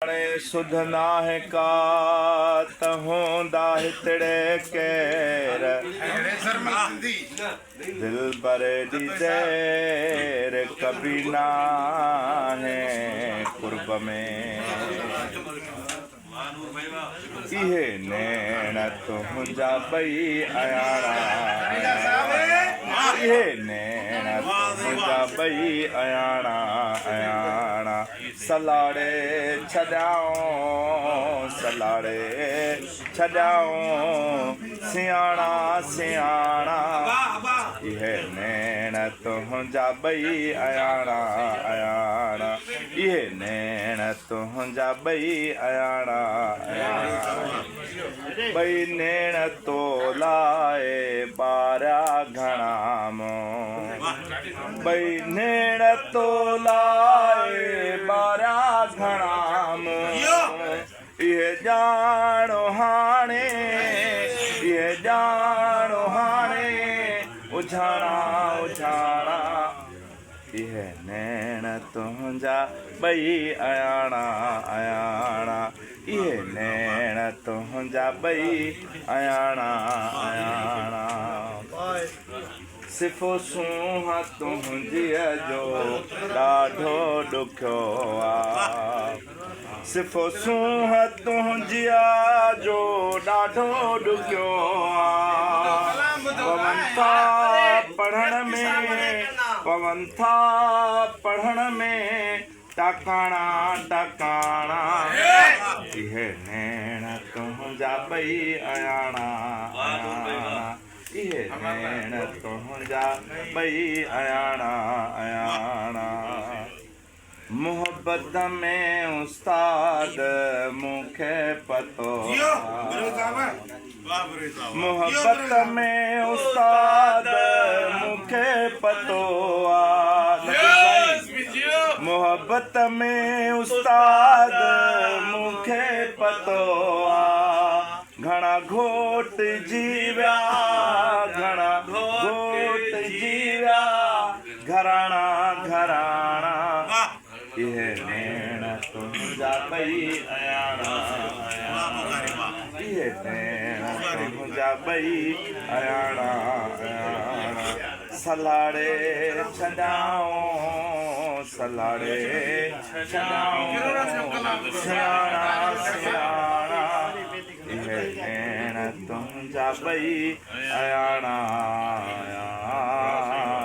सुध नाहे का तहोंदा हितड़े केर दिल बरे दी देर कभी ना है कुर्ब में इहे नैण तुंहिंजा ॿई अयाड़ा इहे नैण तुंहिंजा ॿई अयाड़ा अयाड़ा सलाड़े छॾाऊं सियाणा सियाणा इहे नैण तुंहिंजा ॿई अयाड़ा अयाड़ा इहे नैण तुंहिंजा ॿई अयाड़ा ॿई नैण तो लाए ॿारिया घणा ॿई नैण तो लाए ॿारिया घणा इहे ॼाणो हाणे उझाणा उझाणा इहे नैण तुंहिंजा ॿई अयाड़ा अयाड़ा इहे नैण तुंहिंजा ॿई अयाड़ा अयाड़ा सिफ़ो सूंहं तुंहिंजीअ जो ॾाढो ॾुखियो आहे सिफ़ो सूंहं तुंहिंजीअ जो ॾाढो ॾुखियो आहे पवन था पढ़ण में टकाणा टकाणा इहे नैण तुंहिंजा ॿई अयाड़ा अयाड़ा इहे नैण तुंहिंजा ॿई अयाड़ा अयाड़ा मोहब्बत में उस्ताद मूंखे पतो मोहब्बत में उस्ताद मूंखे पतो मोहब्बत में उस्ताद मूंखे पतो घणा घोट जीव्या घणा घोट जीव्या घराणा घराणा इहे नैण तुंहिंजा ॿई अयाड़ा इहे नैण तुंहिंजा ॿई अयाड़ा अयाड़ा सलाड़े छॾाऊं सियाणा सियाणा इहे नैण तुंहिंजा ॿई अयाड़ा अयाड़ा